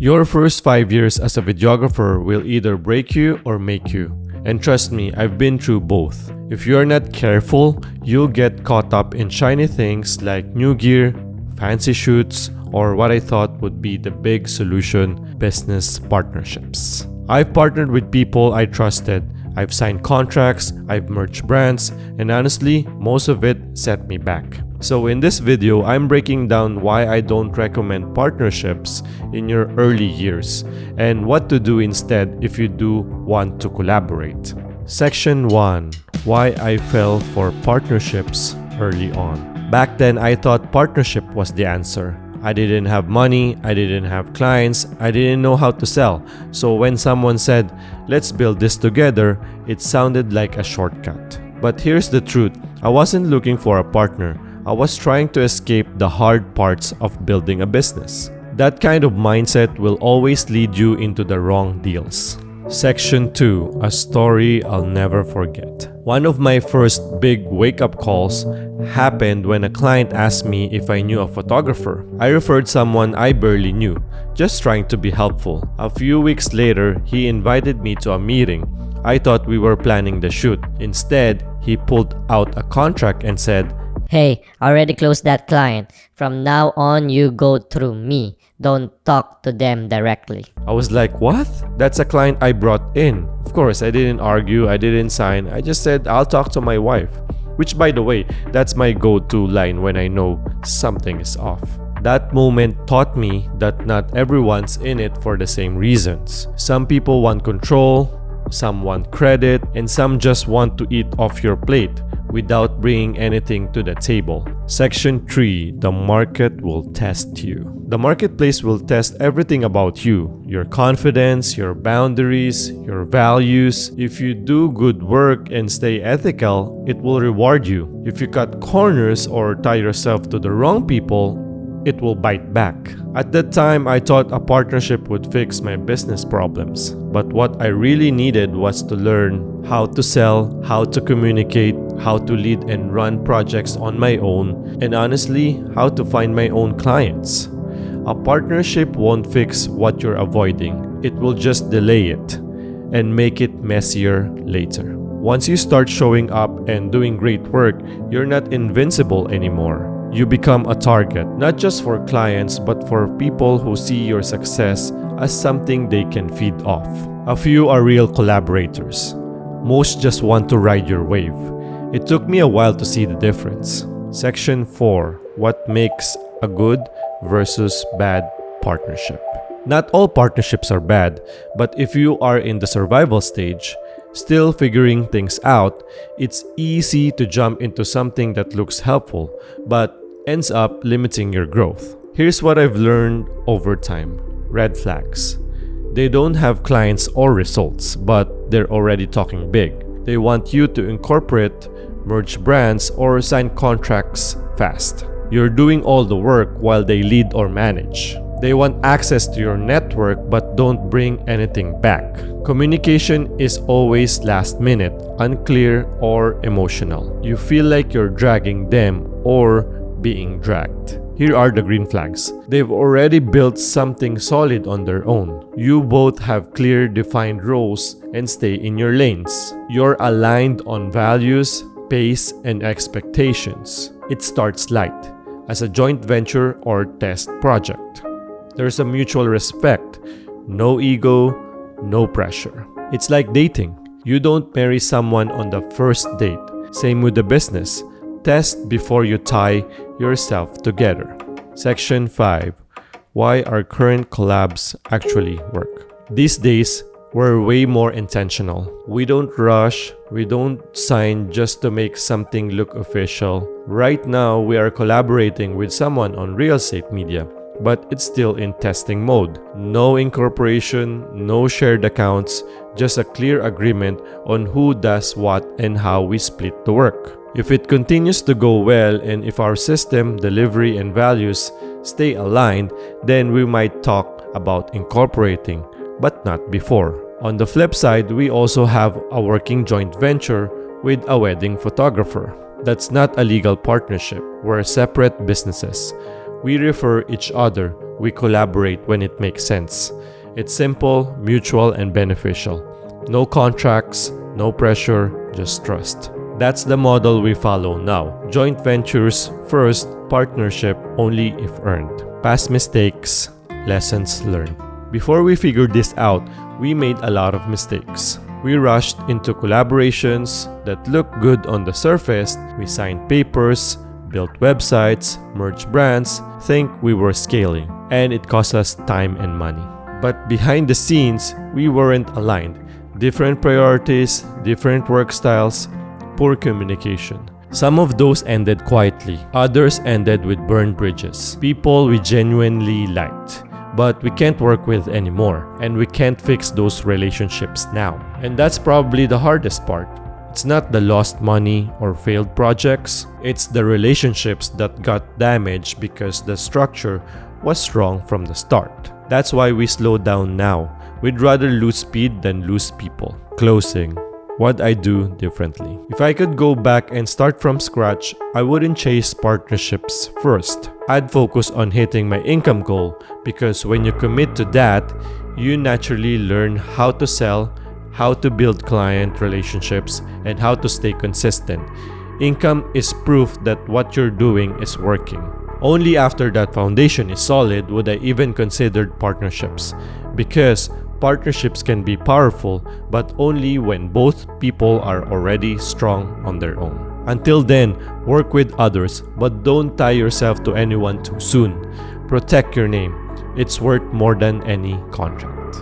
Your first 5 years as a videographer will either break you or make you. And trust me, I've been through both. If you're not careful, you'll get caught up in shiny things like new gear, fancy shoots, or what I thought would be the big solution, business partnerships. I've partnered with people I trusted. I've signed contracts, I've merged brands, and honestly, most of it set me back. So in this video, I'm breaking down why I don't recommend partnerships in your early years and what to do instead if you do want to collaborate. Section 1. Why I fell for partnerships early on. Back then, I thought partnership was the answer. I didn't have money, I didn't have clients, I didn't know how to sell. So when someone said, "Let's build this together," it sounded like a shortcut. But here's the truth, I wasn't looking for a partner. I was trying to escape the hard parts of building a business. That kind of mindset will always lead you into the wrong deals. Section 2. A story I'll never forget. One of my first big wake-up calls happened when a client asked me if I knew a photographer. I referred someone I barely knew, just trying to be helpful. A few weeks later, he invited me to a meeting. I thought we were planning the shoot. Instead, he pulled out a contract and said, "Hey, I already closed that client. From now on, you go through me. Don't talk to them directly." I was like, what? That's a client I brought in. Of course, I didn't argue, I didn't sign. I just said, I'll talk to my wife. Which, by the way, that's my go-to line when I know something is off. That moment taught me that not everyone's in it for the same reasons. Some people want control, some want credit, and some just want to eat off your plate without bringing anything to the table. Section 3. The market will test you. The marketplace will test everything about you, your confidence, your boundaries, your values. If you do good work and stay ethical, it will reward you. If you cut corners or tie yourself to the wrong people, it will bite back. At that time, I thought a partnership would fix my business problems. But what I really needed was to learn how to sell, how to communicate, how to lead and run projects on my own, and honestly, how to find my own clients. A partnership won't fix what you're avoiding. It will just delay it and make it messier later. Once you start showing up and doing great work, you're not invincible anymore. You become a target, not just for clients, but for people who see your success as something they can feed off. A few are real collaborators. Most just want to ride your wave. It took me a while to see the difference. Section 4. What makes a good versus bad partnership? Not all partnerships are bad, but if you are in the survival stage, still figuring things out, it's easy to jump into something that looks helpful, but ends up limiting your growth. Here's what I've learned over time. Red flags. They don't have clients or results, but they're already talking big. They want you to incorporate, merge brands, or sign contracts fast. You're doing all the work while they lead or manage. They want access to your network but don't bring anything back. Communication is always last minute, unclear, or emotional. You feel like you're dragging them or being dragged. Here are the green flags. They've already built something solid on their own. You both have clear, defined roles and stay in your lanes. You're aligned on values, pace, and expectations. It starts light, as a joint venture or test project. There's a mutual respect, no ego, no pressure. It's like dating. You don't marry someone on the first date. Same with the business. Test before you tie yourself together. Section 5. Why our current collabs actually work. These days, we're way more intentional. We don't rush, we don't sign just to make something look official. Right now, we are collaborating with someone on real estate media, but it's still in testing mode. No incorporation, no shared accounts, just a clear agreement on who does what and how we split the work. If it continues to go well and if our system, delivery, and values stay aligned, then we might talk about incorporating, but not before. On the flip side, we also have a working joint venture with a wedding photographer. That's not a legal partnership. We're separate businesses. We refer each other. we collaborate when it makes sense. It's simple, mutual, and beneficial. No contracts, no pressure, just trust. That's the model we follow now. Joint ventures first, partnership only if earned. Past mistakes, lessons learned. Before we figured this out, we made a lot of mistakes. We rushed into collaborations that looked good on the surface. We signed papers, built websites, merged brands, think we were scaling, and it cost us time and money. But behind the scenes, we weren't aligned. Different priorities, different work styles, poor communication. Some of those ended quietly, others ended with burned bridges. People we genuinely liked, but we can't work with anymore, and we can't fix those relationships now. And that's probably the hardest part. It's not the lost money or failed projects, it's the relationships that got damaged because the structure was wrong from the start. That's why we slow down now. We'd rather lose speed than lose people. Closing. What I do differently. If I could go back and start from scratch, I wouldn't chase partnerships first. I'd focus on hitting my income goal because when you commit to that, you naturally learn how to sell, how to build client relationships, and how to stay consistent. Income is proof that what you're doing is working. Only after that foundation is solid would I even consider partnerships, because partnerships can be powerful, but only when both people are already strong on their own. Until then, work with others, but don't tie yourself to anyone too soon. Protect your name. It's worth more than any contract.